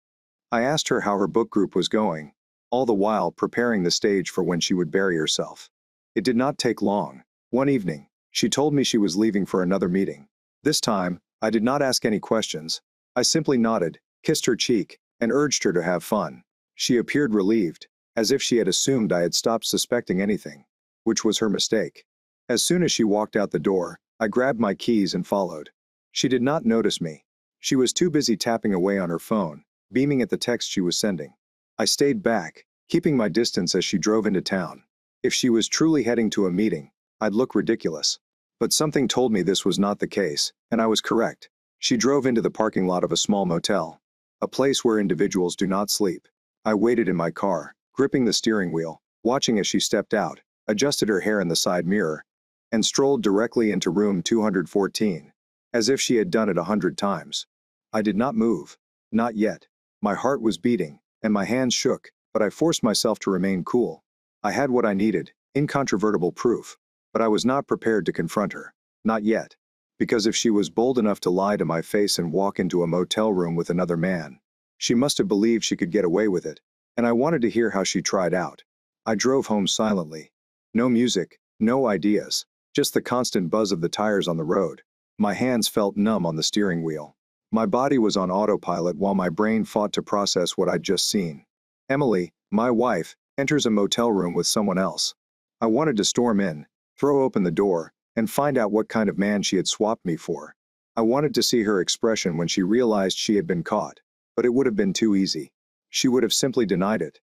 [SPEAKER 1] I asked her how her book group was going, all the while preparing the stage for when she would bury herself. It did not take long. One evening, she told me she was leaving for another meeting. This time, I did not ask any questions. I simply nodded, kissed her cheek, and urged her to have fun. She appeared relieved, as if she had assumed I had stopped suspecting anything, which was her mistake. As soon as she walked out the door, I grabbed my keys and followed. She did not notice me. She was too busy tapping away on her phone, beaming at the text she was sending. I stayed back, keeping my distance as she drove into town. If she was truly heading to a meeting, I'd look ridiculous. But something told me this was not the case, and I was correct. She drove into the parking lot of a small motel, a place where individuals do not sleep. I waited in my car, gripping the steering wheel, watching as she stepped out, adjusted her hair in the side mirror, and strolled directly into room 214, as if she had done it 100 times. I did not move. Not yet. My heart was beating, and my hands shook, but I forced myself to remain cool. I had what I needed, incontrovertible proof, but I was not prepared to confront her. Not yet. Because if she was bold enough to lie to my face and walk into a motel room with another man, she must have believed she could get away with it, and I wanted to hear how she tried out. I drove home silently. No music, no ideas, just the constant buzz of the tires on the road. My hands felt numb on the steering wheel. My body was on autopilot while my brain fought to process what I'd just seen. Emily, my wife, enters a motel room with someone else. I wanted to storm in, throw open the door, and find out what kind of man she had swapped me for. I wanted to see her expression when she realized she had been caught, but it would have been too easy. She would have simply denied it.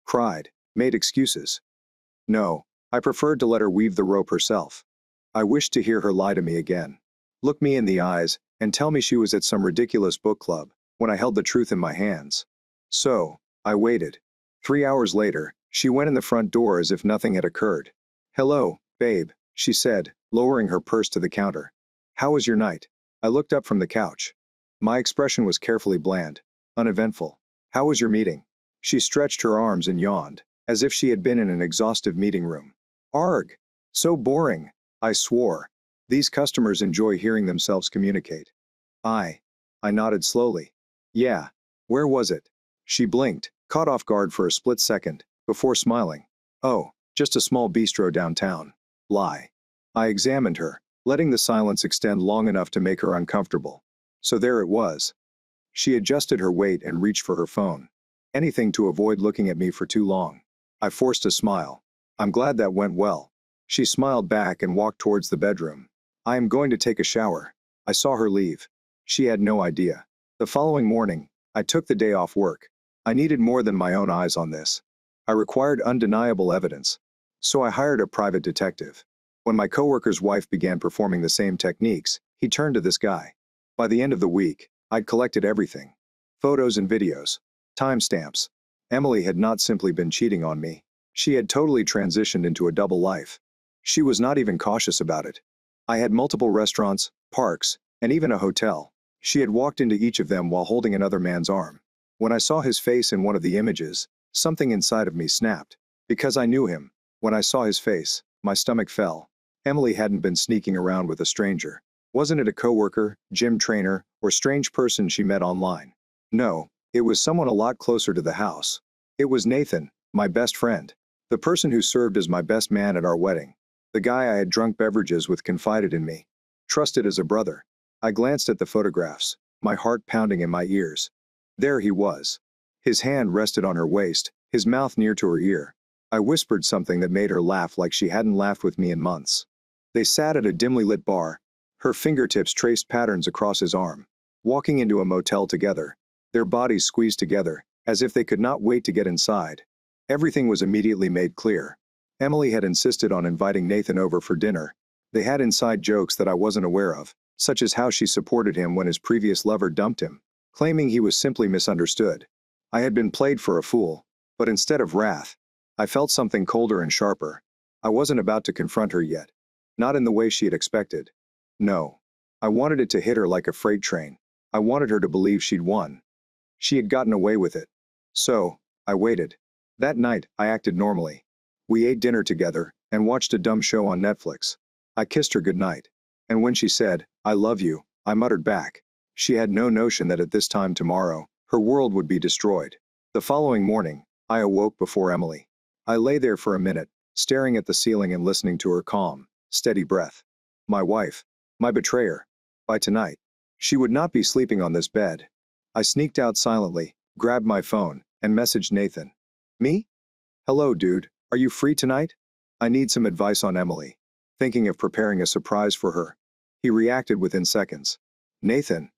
[SPEAKER 1] Cried, made excuses. No, I preferred to let her weave the rope herself. I wished to hear her lie to me again. Look me in the eyes, and tell me she was at some ridiculous book club, when I held the truth in my hands. So, I waited. 3 hours later, she went in the front door as if nothing had occurred. Hello, babe, she said, lowering her purse to the counter. How was your night? I looked up from the couch. My expression was carefully bland, uneventful. How was your meeting? She stretched her arms and yawned, as if she had been in an exhaustive meeting room. Arg! So boring, I swore. These customers enjoy hearing themselves communicate. I nodded slowly. Yeah. Where was it? She blinked, caught off guard for a split second, before smiling. Oh, just a small bistro downtown. Lie. I examined her, letting the silence extend long enough to make her uncomfortable. So there it was, She adjusted her weight and reached for her phone. Anything to avoid looking at me for too long. I forced a smile. I'm glad that went well. She smiled back and walked towards the bedroom. I am going to take a shower. I saw her leave. She had no idea. The following morning, I took the day off work. I needed more than my own eyes on this. I required undeniable evidence. So I hired a private detective. When my coworker's wife began performing the same techniques, he turned to this guy. By the end of the week, I'd collected everything. Photos and videos. Timestamps. Emily had not simply been cheating on me. She had totally transitioned into a double life. She was not even cautious about it. I had multiple restaurants, parks, and even a hotel. She had walked into each of them while holding another man's arm. When I saw his face in one of the images, something inside of me snapped. Because I knew him. When I saw his face, my stomach fell. Emily hadn't been sneaking around with a stranger. Wasn't it a coworker, gym trainer, or strange person she met online? No, it was someone a lot closer to the house. It was Nathan, my best friend. The person who served as my best man at our wedding. The guy I had drunk beverages with confided in me. Trusted as a brother. I glanced at the photographs, my heart pounding in my ears. There he was. His hand rested on her waist, his mouth near to her ear. I whispered something that made her laugh like she hadn't laughed with me in months. They sat at a dimly lit bar. Her fingertips traced patterns across his arm. Walking into a motel together. Their bodies squeezed together, as if they could not wait to get inside. Everything was immediately made clear. Emily had insisted on inviting Nathan over for dinner. They had inside jokes that I wasn't aware of, such as how she supported him when his previous lover dumped him, claiming he was simply misunderstood. I had been played for a fool, but instead of wrath, I felt something colder and sharper. I wasn't about to confront her yet. Not in the way she had expected. No. I wanted it to hit her like a freight train. I wanted her to believe she'd won. She had gotten away with it. So, I waited. That night, I acted normally. We ate dinner together and watched a dumb show on Netflix. I kissed her goodnight. And when she said, "I love you," I muttered back. She had no notion that at this time tomorrow, her world would be destroyed. The following morning, I awoke before Emily. I lay there for a minute, staring at the ceiling and listening to her calm, steady breath. My wife. My betrayer. By tonight, she would not be sleeping on this bed. I sneaked out silently, grabbed my phone, and messaged Nathan. Me? Hello, dude. Are you free tonight? I need some advice on Emily. Thinking of preparing a surprise for her. He reacted within seconds. Nathan?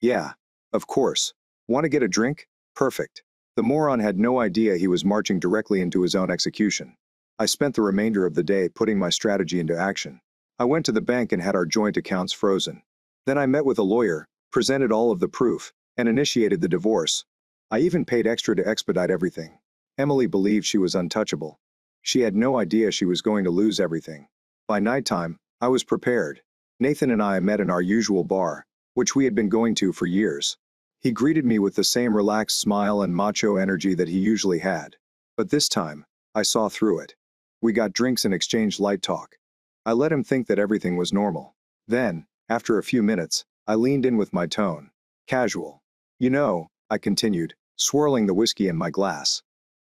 [SPEAKER 1] Yeah, of course. Want to get a drink? Perfect. The moron had no idea he was marching directly into his own execution. I spent the remainder of the day putting my strategy into action. I went to the bank and had our joint accounts frozen. Then I met with a lawyer, presented all of the proof, and initiated the divorce. I even paid extra to expedite everything. Emily believed she was untouchable. She had no idea she was going to lose everything. By nighttime, I was prepared. Nathan and I met in our usual bar, which we had been going to for years. He greeted me with the same relaxed smile and macho energy that he usually had. But this time, I saw through it. We got drinks and exchanged light talk. I let him think that everything was normal. Then, after a few minutes, I leaned in with my tone. Casual. You know, I continued, swirling the whiskey in my glass.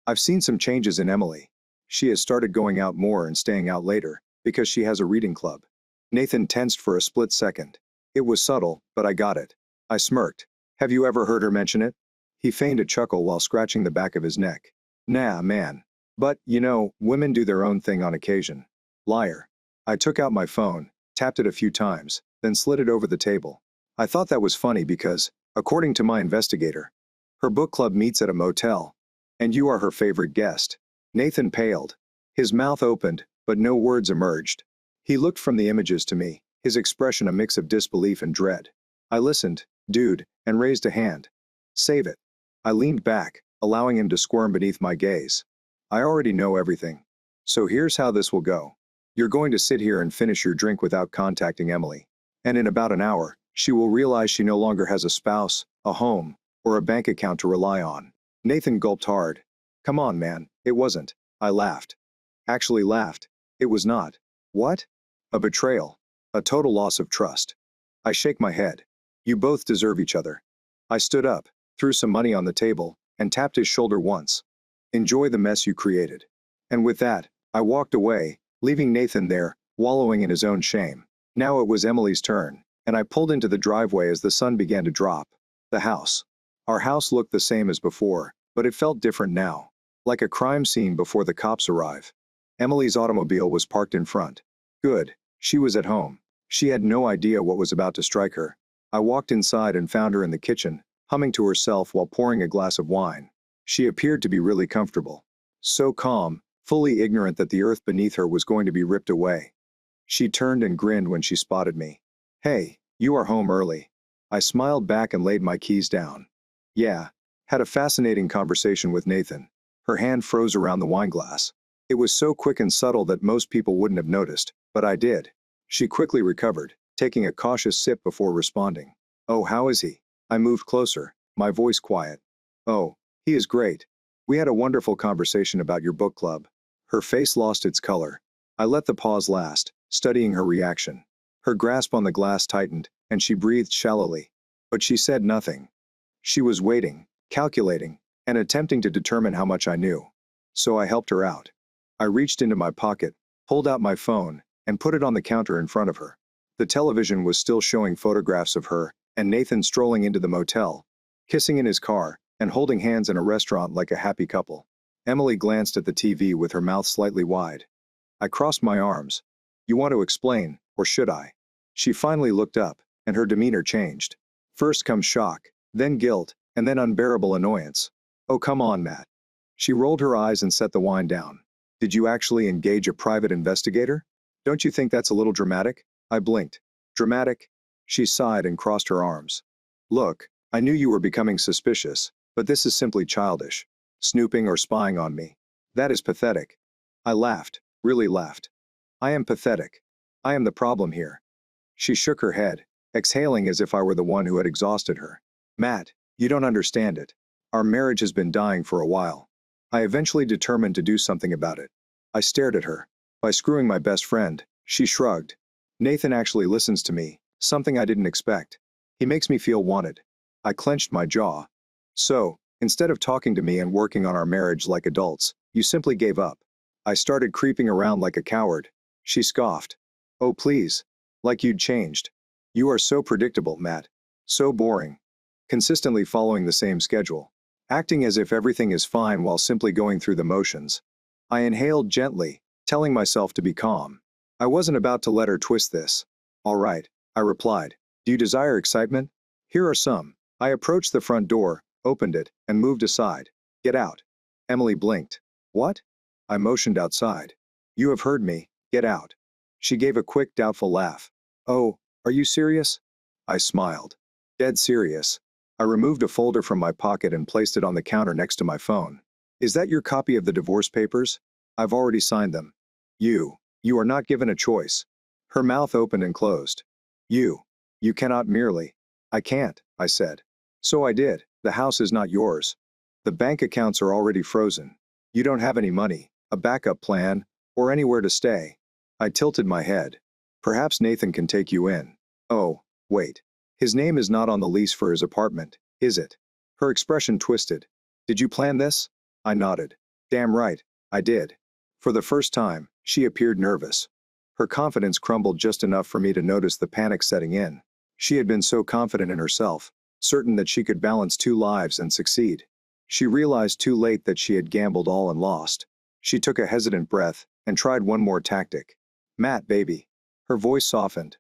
[SPEAKER 1] I've seen some changes in Emily. She has started going out more and staying out later, because she has a reading club. Nathan tensed for a split second. It was subtle, but I got it. I smirked. Have you ever heard her mention it? He feigned a chuckle while scratching the back of his neck. Nah, man. But, you know, women do their own thing on occasion. Liar. I took out my phone, tapped it a few times, then slid it over the table. I thought that was funny because, according to my investigator, her book club meets at a motel. And you are her favorite guest. Nathan paled. His mouth opened, but no words emerged. He looked from the images to me, his expression a mix of disbelief and dread. I listened, dude, and raised a hand. Save it. I leaned back, allowing him to squirm beneath my gaze. I already know everything. So here's how this will go. You're going to sit here and finish your drink without contacting Emily. And in about an hour, she will realize she no longer has a spouse, a home, or a bank account to rely on. Nathan gulped hard. Come on, man, it wasn't. I laughed. Actually laughed. It was not. What? A betrayal. A total loss of trust. I shake my head. You both deserve each other. I stood up, threw some money on the table, and tapped his shoulder once. Enjoy the mess you created. And with that, I walked away, leaving Nathan there, wallowing in his own shame. Now it was Emily's turn, and I pulled into the driveway as the sun began to drop. The house. Our house looked the same as before, but it felt different now. Like a crime scene before the cops arrive. Emily's automobile was parked in front. Good. She was at home. She had no idea what was about to strike her. I walked inside and found her in the kitchen, humming to herself while pouring a glass of wine. She appeared to be really comfortable. So calm, fully ignorant that the earth beneath her was going to be ripped away. She turned and grinned when she spotted me. "Hey, you are home early." I smiled back and laid my keys down. "Yeah. Had a fascinating conversation with Nathan." Her hand froze around the wine glass. It was so quick and subtle that most people wouldn't have noticed, but I did. She quickly recovered, taking a cautious sip before responding. "Oh, how is he?" I moved closer, my voice quiet. "Oh, he is great. We had a wonderful conversation about your book club." Her face lost its color. I let the pause last, studying her reaction. Her grasp on the glass tightened, and she breathed shallowly. But she said nothing. She was waiting, calculating, and attempting to determine how much I knew. So I helped her out. I reached into my pocket, pulled out my phone, and put it on the counter in front of her. The television was still showing photographs of her and Nathan strolling into the motel, kissing in his car, and holding hands in a restaurant like a happy couple. Emily glanced at the TV with her mouth slightly wide. I crossed my arms. "You want to explain, or should I?" She finally looked up, and her demeanor changed. First comes shock, then guilt, and then unbearable annoyance. "Oh, come on, Matt." She rolled her eyes and set the wine down. "Did you actually engage a private investigator? Don't you think that's a little dramatic?" I blinked. "Dramatic?" She sighed and crossed her arms. "Look, I knew you were becoming suspicious, but this is simply childish. Snooping or spying on me. That is pathetic." I laughed, really laughed. "I am pathetic. I am the problem here." She shook her head, exhaling as if I were the one who had exhausted her. "Matt, you don't understand it. Our marriage has been dying for a while. I eventually determined to do something about it." I stared at her. "By screwing my best friend," she shrugged. "Nathan actually listens to me, something I didn't expect. He makes me feel wanted." I clenched my jaw. "So, instead of talking to me and working on our marriage like adults, you simply gave up." I started creeping around like a coward. She scoffed. "Oh, please. Like you'd changed. You are so predictable, Matt. So boring. Consistently following the same schedule. Acting as if everything is fine while simply going through the motions." I inhaled gently, telling myself to be calm. I wasn't about to let her twist this. "All right," I replied. "Do you desire excitement? Here are some." I approached the front door, opened it, and moved aside. "Get out." Emily blinked. "What?" I motioned outside. "You have heard me. Get out." She gave a quick, doubtful laugh. "Oh, are you serious?" I smiled. "Dead serious." I removed a folder from my pocket and placed it on the counter next to my phone. "Is that your copy of the divorce papers? I've already signed them." You are not given a choice." Her mouth opened and closed. You cannot merely." "I can't," I said. "So I did. The house is not yours. The bank accounts are already frozen. You don't have any money, a backup plan, or anywhere to stay." I tilted my head. "Perhaps Nathan can take you in." "Oh, wait. His name is not on the lease for his apartment, is it?" Her expression twisted. "Did you plan this?" I nodded. "Damn right, I did." For the first time, she appeared nervous. Her confidence crumbled just enough for me to notice the panic setting in. She had been so confident in herself, certain that she could balance two lives and succeed. She realized too late that she had gambled all and lost. She took a hesitant breath and tried one more tactic. "Matt, baby." Her voice softened.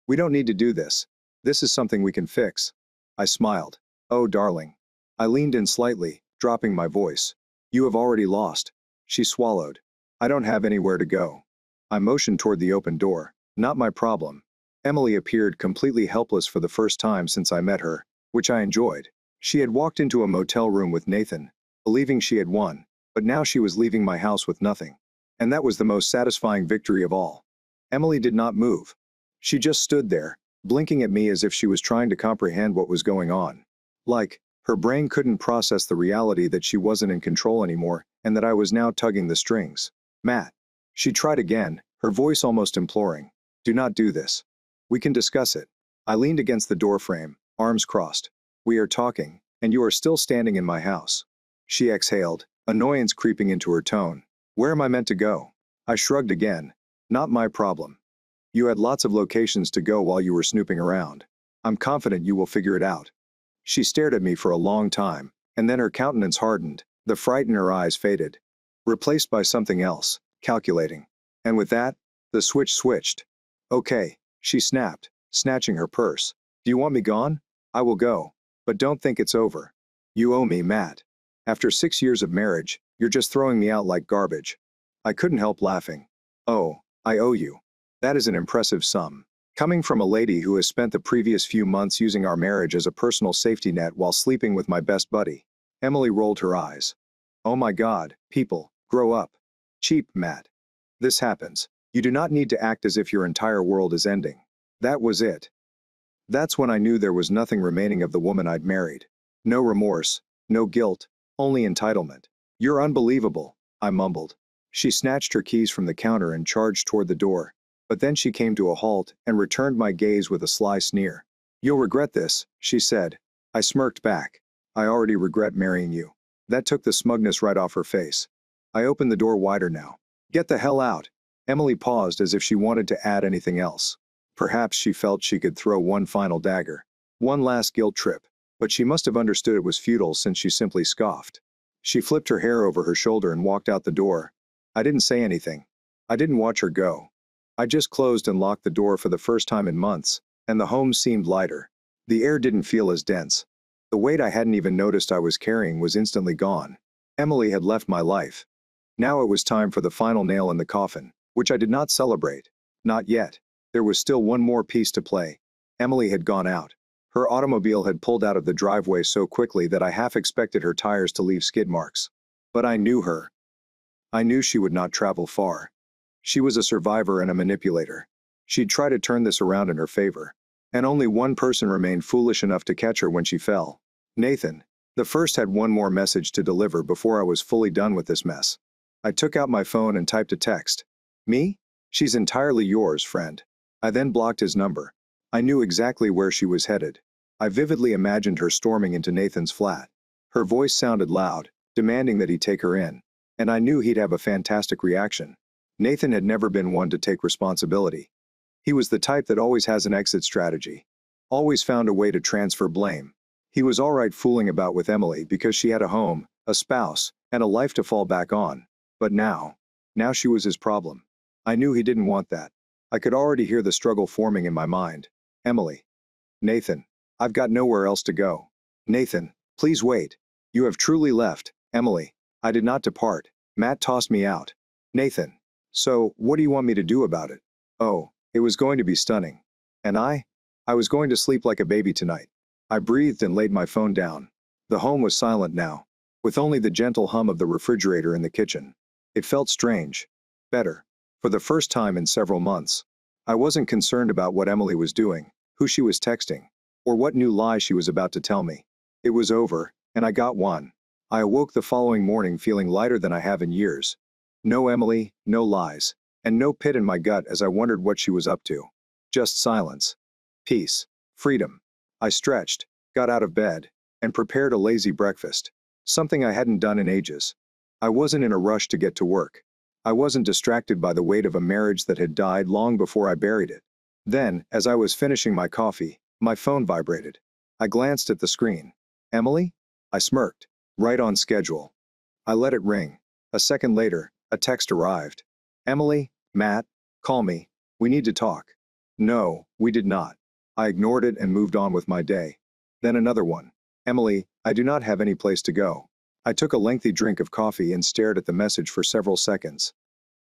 [SPEAKER 1] "We don't need to do this. This is something we can fix." I smiled. "Oh, darling." I leaned in slightly, dropping my voice. "You have already lost." She swallowed. "I don't have anywhere to go." I motioned toward the open door. "Not my problem." Emily appeared completely helpless for the first time since I met her, which I enjoyed. She had walked into a motel room with Nathan, believing she had won, but now she was leaving my house with nothing. And that was the most satisfying victory of all. Emily did not move. She just stood there, blinking at me as if she was trying to comprehend what was going on. Like, her brain couldn't process the reality that she wasn't in control anymore, and that I was now tugging the strings. "Matt." She tried again, her voice almost imploring. "Do not do this. We can discuss it." I leaned against the doorframe, arms crossed. "We are talking, and you are still standing in my house." She exhaled, annoyance creeping into her tone. "Where am I meant to go?" I shrugged again. "Not my problem. You had lots of locations to go while you were snooping around. I'm confident you will figure it out." She stared at me for a long time, and then her countenance hardened, the fright in her eyes faded, replaced by something else, calculating. And with that, the switch switched. Okay, she snapped, snatching her purse. Do you want me gone? I will go. But don't think it's over. You owe me, Matt. After 6 years of marriage, you're just throwing me out like garbage. I couldn't help laughing. Oh, I owe you. That is an impressive sum. Coming from a lady who has spent the previous few months using our marriage as a personal safety net while sleeping with my best buddy. Emily rolled her eyes. Oh my God, people, grow up. Cheap, Matt. This happens. You do not need to act as if your entire world is ending. That was it. That's when I knew there was nothing remaining of the woman I'd married. No remorse, no guilt, only entitlement. You're unbelievable, I mumbled. She snatched her keys from the counter and charged toward the door. But then she came to a halt and returned my gaze with a sly sneer. You'll regret this, she said. I smirked back. I already regret marrying you. That took the smugness right off her face. I opened the door wider now. Get the hell out. Emily paused as if she wanted to add anything else. Perhaps she felt she could throw one final dagger. One last guilt trip. But she must have understood it was futile since she simply scoffed. She flipped her hair over her shoulder and walked out the door. I didn't say anything. I didn't watch her go. I just closed and locked the door for the first time in months, and the home seemed lighter. The air didn't feel as dense. The weight I hadn't even noticed I was carrying was instantly gone. Emily had left my life. Now it was time for the final nail in the coffin, which I did not celebrate. Not yet. There was still one more piece to play. Emily had gone out. Her automobile had pulled out of the driveway so quickly that I half expected her tires to leave skid marks. But I knew her. I knew she would not travel far. She was a survivor and a manipulator. She'd try to turn this around in her favor. And only one person remained foolish enough to catch her when she fell. Nathan. The first had one more message to deliver before I was fully done with this mess. I took out my phone and typed a text. Me? She's entirely yours, friend. I then blocked his number. I knew exactly where she was headed. I vividly imagined her storming into Nathan's flat. Her voice sounded loud, demanding that he take her in. And I knew he'd have a fantastic reaction. Nathan had never been one to take responsibility. He was the type that always has an exit strategy. Always found a way to transfer blame. He was all right fooling about with Emily because she had a home, a spouse, and a life to fall back on. But now she was his problem. I knew he didn't want that. I could already hear the struggle forming in my mind. Emily. Nathan. I've got nowhere else to go. Nathan. Please wait. You have truly left, Emily. I did not depart. Matt tossed me out. Nathan. So, what do you want me to do about it? Oh, it was going to be stunning. And I was going to sleep like a baby tonight. I breathed and laid my phone down. The home was silent now, with only the gentle hum of the refrigerator in the kitchen. It felt strange. Better. For the first time in several months. I wasn't concerned about what Emily was doing, who she was texting, or what new lie she was about to tell me. It was over, and I got one. I awoke the following morning feeling lighter than I have in years. No Emily, no lies, and no pit in my gut as I wondered what she was up to. Just silence. Peace. Freedom. I stretched, got out of bed, and prepared a lazy breakfast. Something I hadn't done in ages. I wasn't in a rush to get to work. I wasn't distracted by the weight of a marriage that had died long before I buried it. Then, as I was finishing my coffee, my phone vibrated. I glanced at the screen. Emily? I smirked. Right on schedule. I let it ring. A second later, a text arrived. Emily, Matt, call me. We need to talk. No, we did not. I ignored it and moved on with my day. Then another one. Emily, I do not have any place to go. I took a lengthy drink of coffee and stared at the message for several seconds.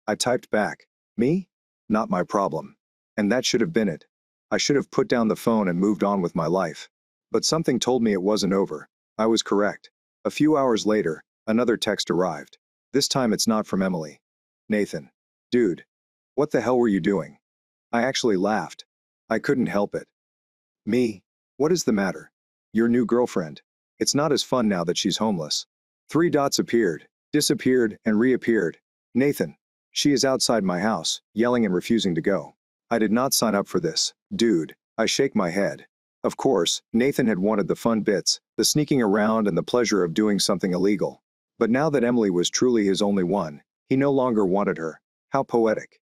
[SPEAKER 1] I typed back. Me? Not my problem. And that should have been it. I should have put down the phone and moved on with my life. But something told me it wasn't over. I was correct. A few hours later, another text arrived. This time it's not from Emily. Nathan. Dude. What the hell were you doing? I actually laughed. I couldn't help it. Me? What is the matter? Your new girlfriend. It's not as fun now that she's homeless. 3 dots appeared, disappeared, and reappeared. Nathan. She is outside my house, yelling and refusing to go. I did not sign up for this, dude. I shake my head. Of course, Nathan had wanted the fun bits, the sneaking around and the pleasure of doing something illegal. But now that Emily was truly his only one, he no longer wanted her. How poetic.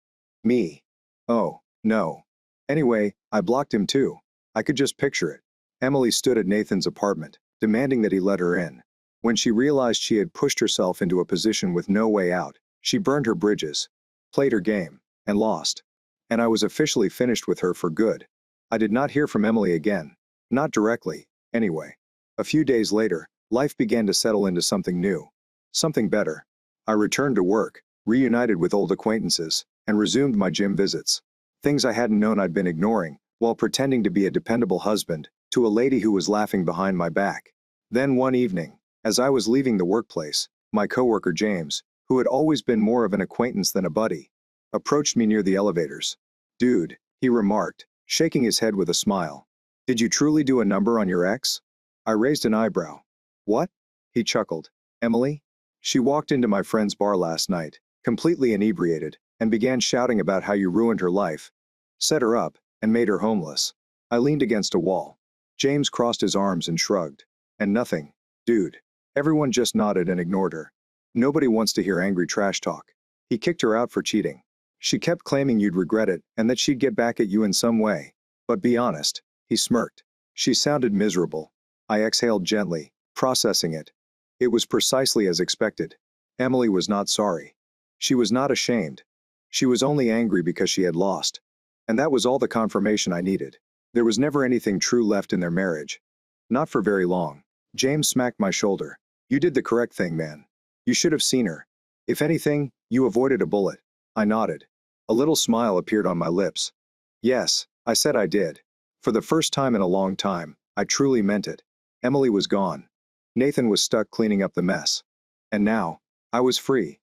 [SPEAKER 1] Me. Oh, no. Anyway, I blocked him too. I could just picture it. Emily stood at Nathan's apartment, demanding that he let her in. When she realized she had pushed herself into a position with no way out, she burned her bridges, played her game, and lost. And I was officially finished with her for good. I did not hear from Emily again. Not directly, anyway. A few days later, life began to settle into something new. Something better. I returned to work, reunited with old acquaintances, and resumed my gym visits. Things I hadn't known I'd been ignoring, while pretending to be a dependable husband, to a lady who was laughing behind my back. Then one evening, as I was leaving the workplace, my coworker James, who had always been more of an acquaintance than a buddy, approached me near the elevators. "Dude," he remarked, shaking his head with a smile. "Did you truly do a number on your ex?" I raised an eyebrow. "What?" He chuckled. "Emily? She walked into my friend's bar last night, completely inebriated, and began shouting about how you ruined her life, set her up, and made her homeless." I leaned against a wall. James crossed his arms and shrugged. "And nothing, dude." Everyone just nodded and ignored her. "Nobody wants to hear angry trash talk. He kicked her out for cheating. She kept claiming you'd regret it and that she'd get back at you in some way. But be honest." He smirked. "She sounded miserable." I exhaled gently, processing it. It was precisely as expected. Emily was not sorry. She was not ashamed. She was only angry because she had lost. And that was all the confirmation I needed. There was never anything true left in their marriage. Not for very long. James smacked my shoulder. "You did the correct thing, man. You should have seen her. If anything, you avoided a bullet." I nodded. A little smile appeared on my lips. "Yes," I said I did. For the first time in a long time, I truly meant it. Emily was gone. Nathan was stuck cleaning up the mess. And now, I was free.